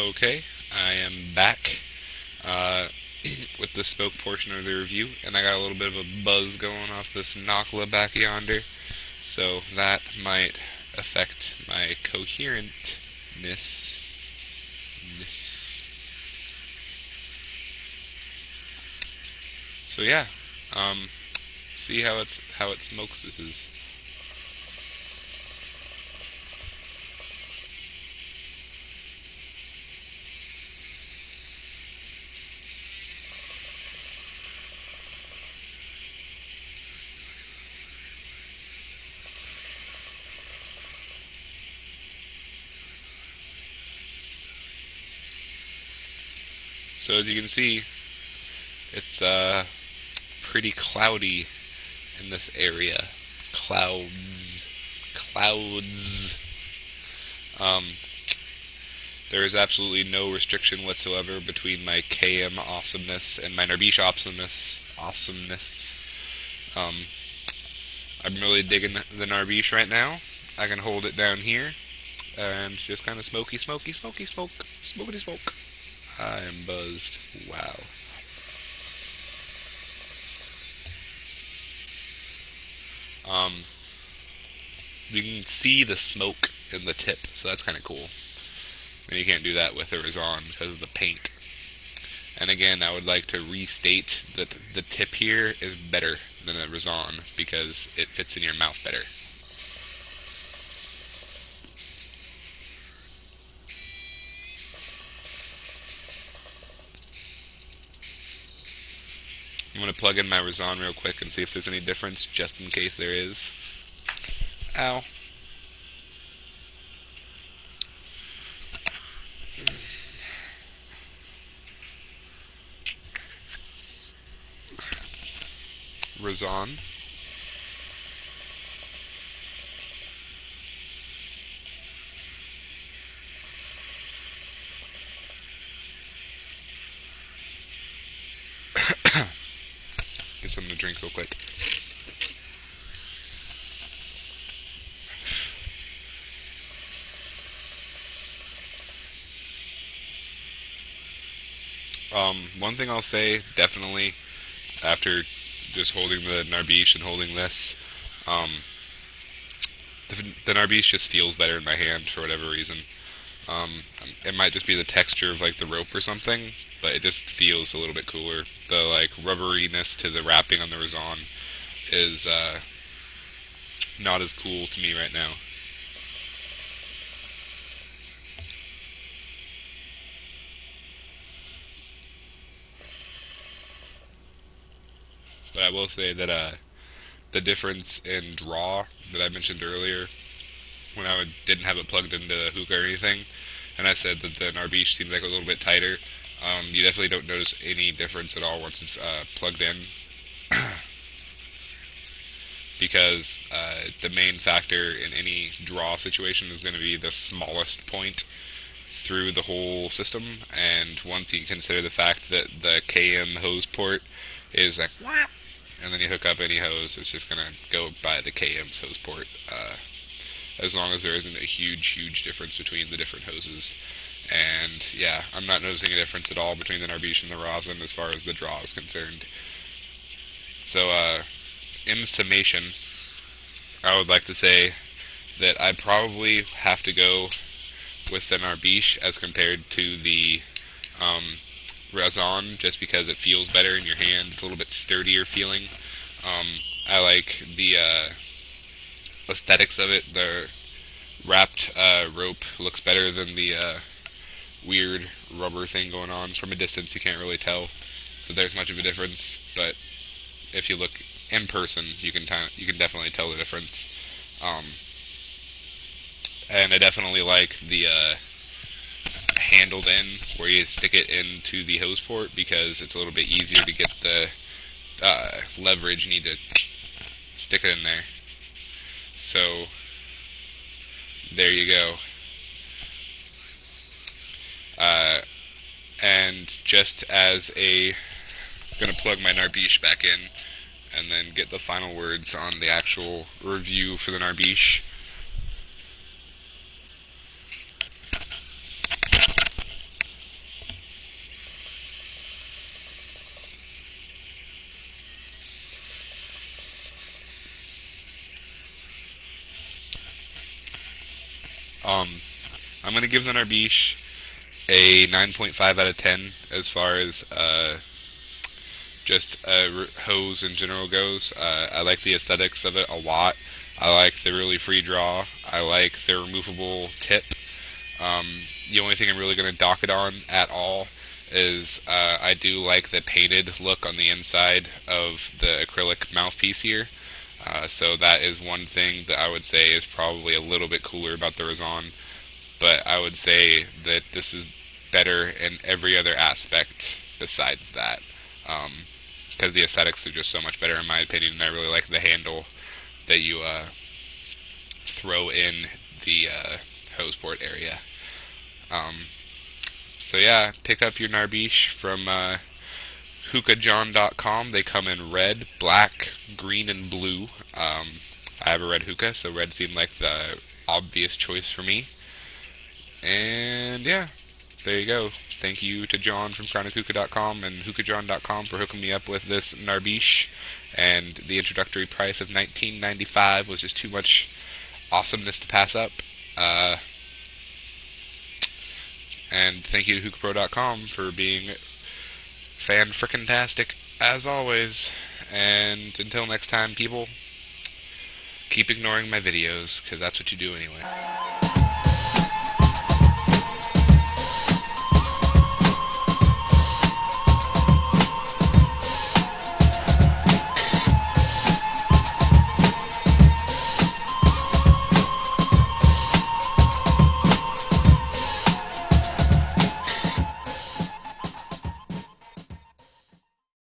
Okay, I am back uh, with the smoke portion of the review, and I got a little bit of a buzz going off this Nakla back yonder, so that might affect my coherentness. So yeah, um, see how it smokes. This is. So as you can see, it's pretty cloudy in this area. Clouds, clouds. Um, There is absolutely no restriction whatsoever between my KM awesomeness and my Narbish awesomeness. Um, I'm really digging the Narbish right now. I can hold it down here and just kind of smoky, smokety smoke. I am buzzed. Wow. Um, you can see the smoke in the tip, so that's kind of cool. And you can't do that with a Razan because of the paint. And again, I would like to restate that the tip here is better than a Razan because it fits in your mouth better. I'm going to plug in my Razan real quick and see if there's any difference, just in case there is. Ow. Razan. Get something to drink real quick. One thing I'll say, definitely, after just holding the Narbish and holding this, the Narbish just feels better in my hand for whatever reason. It might just be the texture of like the rope or something, but it just feels a little bit cooler. The like rubberiness to the wrapping on the Razan is not as cool to me right now. But I will say that the difference in draw that I mentioned earlier, when didn't have it plugged into the hookah or anything, and I said that the Narbish seems like a little bit tighter, you definitely don't notice any difference at all once it's plugged in. Because the main factor in any draw situation is going to be the smallest point through the whole system, and once you consider the fact that the KM hose port is like, and then you hook up any hose, it's just going to go by the KM's hose port, as long as there isn't a huge difference between the different hoses. And yeah, I'm not noticing a difference at all between the Narbish and the Razan as far as the draw is concerned. So, in summation, I would like to say that I probably have to go with the Narbish as compared to the Razan, just because it feels better in your hand. It's a little bit sturdier feeling. I like the aesthetics of it. The wrapped rope looks better than the weird rubber thing going on. From a distance, you can't really tell that there's much of a difference, but if you look in person, you can definitely tell the difference. And I definitely like the handled in where you stick it into the hose port because it's a little bit easier to get the leverage you need to stick it in there. So there you go. And just as gonna plug my Narbish back in and then get the final words on the actual review for the Narbish. I'm gonna give the Narbish a 9.5 out of 10 as far as just hose in general goes. I like the aesthetics of it a lot. I like the really free draw. I like the removable tip. Um, the only thing I'm really going to dock it on at all is I do like the painted look on the inside of the acrylic mouthpiece here. So that is one thing that I would say is probably a little bit cooler about the Razan. But I would say that this is better in every other aspect besides that. Because the aesthetics are just so much better in my opinion, and I really like the handle that you throw in the hose port area. Um, so yeah, pick up your Narbish from hookahjohn.com. They come in red, black, green, and blue. I have a red hookah, so red seemed like the obvious choice for me. And yeah, there you go. Thank you to John from chronichookah.com and hookahjohn.com for hooking me up with this Narbish. And the introductory price of $19.95 was just too much awesomeness to pass up. And thank you to hookahpro.com for being fan-frickin-tastic as always. And until next time, people, keep ignoring my videos, because that's what you do anyway.